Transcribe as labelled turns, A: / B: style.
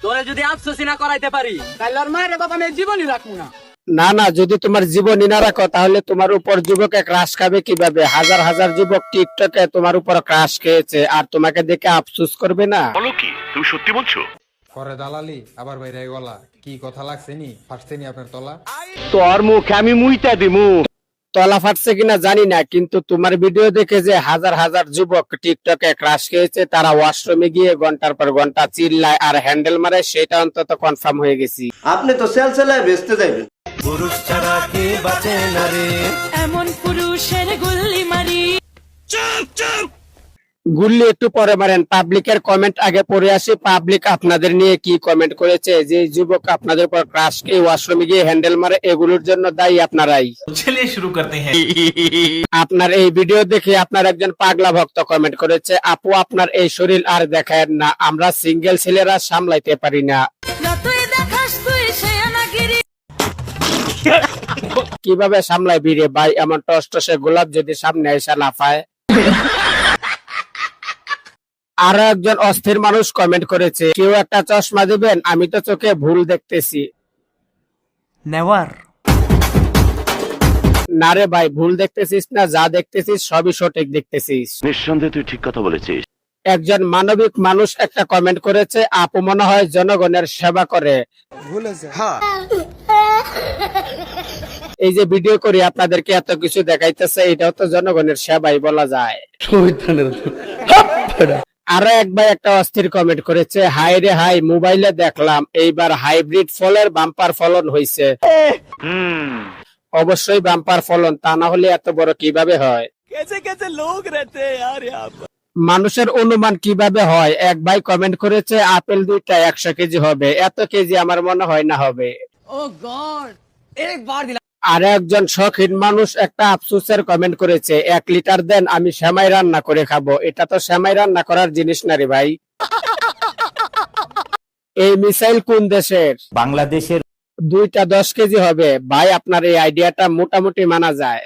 A: তোরে যদি আফসোসি না করাইতে পারি তাহলে ওর মায়ের বাবা আমি জীবনই রাখবো না।
B: না না, যদি তোমার জীবনই না রাখো তাহলে তোমার উপর যুবকে ক্রাশ খাবে কিভাবে? হাজার হাজার যুবক টিকটকে তোমার উপর ক্রাশ খেয়েছে আর তোমাকে দেখে আফসোস করবে না?
C: বলো কি, তুমি সত্যি বলছো?
D: করে দালালি আবার বাইরে গলা, কি কথা লাগছে নি? ফাটছে নি আপনার তলা?
C: তোর মুখে আমি মুইতা দিমু।
B: তলা ফাটছে কিনা জানি না, কিন্তু তোমার ভিডিও দেখে যে হাজার হাজার যুবক টিকটকে ক্রাশ খেয়েছে, তারা ওয়াশরুমে গিয়ে ঘন্টার পর ঘন্টা চিল্লায় আর হ্যান্ডেল মারে, সেটা অন্তত কনফার্ম হয়ে গেছি।
E: আপনি তো সেলসেলায় বেচতে যাইবেন।
F: এমন পুরুষের গুল্লি মারি।
B: গুল্লি একটু পরে মারেন, পাবলিকের কমেন্ট আগে পড়ে আসি। পাবলিক আপনাদের নিয়ে কি কমেন্ট করেছে? যে যুবক আপনাদের উপর ক্রাশ খেয়ে ওয়াশরুমে গিয়ে হ্যান্ডেল মারে, এগুলোর জন্য দায়ী আপনারাই।
G: चलिए शुरू करते हैं।
B: আপনার এই ভিডিও দেখে আপনার একজন পাগলা ভক্ত কমেন্ট করেছে, আপু আপনার এই শরীর আর দেখায় না, আমরা সিঙ্গেল ছেলেরা সামলাইতে পারি না।
F: যতই দেখাস তুই সে আনাগিরি।
B: কিভাবে সামলাই বিরে ভাই? এমন টসটসে গোলাপ যদি সামনে এসে লাফায়। আরো একজন অস্থির মানুষ কমেন্ট করেছে, কেউ একটা চশমা দিবেন, আমি তো চোখে ভুল দেখতেছি।
G: नेवर।
B: না রে ভাই, ভুল দেখতেছিস না, যা দেখতেছিস সবই সঠিক দেখতেছিস।
C: নিঃসন্দেহে তুই ঠিক কথা বলেছিস।
B: একজন মানবিক মানুষ একটা কমেন্ট করেছে, আপু মনে হয় জনগণের সেবা করে। এই যে ভিডিও করি আপনাদেরকে এত কিছু দেখাইতেছে, এটাও তো জনগণের সেবাই বলা যায়। আরো এক ভাই একটা অস্থির কমেন্ট করেছে, হাই রে হাই, মোবাইলে দেখলাম এইবার হাইব্রিড ফলের বাম্পার ফলন হইছে। অবশ্যই বাম্পার ফলন, তা না হলে এত বড় কিভাবে হয়? মানুষের অনুমান কিভাবে হয়? এক ভাই কমেন্ট করেছে, আপেল দুইটা 100 কেজি হবে। এত কেজি আমার মনে হয় না হবে।
A: ও গড, একবার দিলাম।
B: আর একজন শখিন মানুষ একটা আফসোসের কমেন্ট করেছে, 1 লিটার দেন, আমি সেমাই রান্না করে খাবো। এটা তো সেমাই রান্না করার জিনিস না রে ভাই। এই মিসাইল কোন দেশের?
G: बांग्लादेशेर।
B: দুইটা 10 কেজি হবে। ভাই আপনার এই আইডিয়াটা মোটামুটি মানা যায়।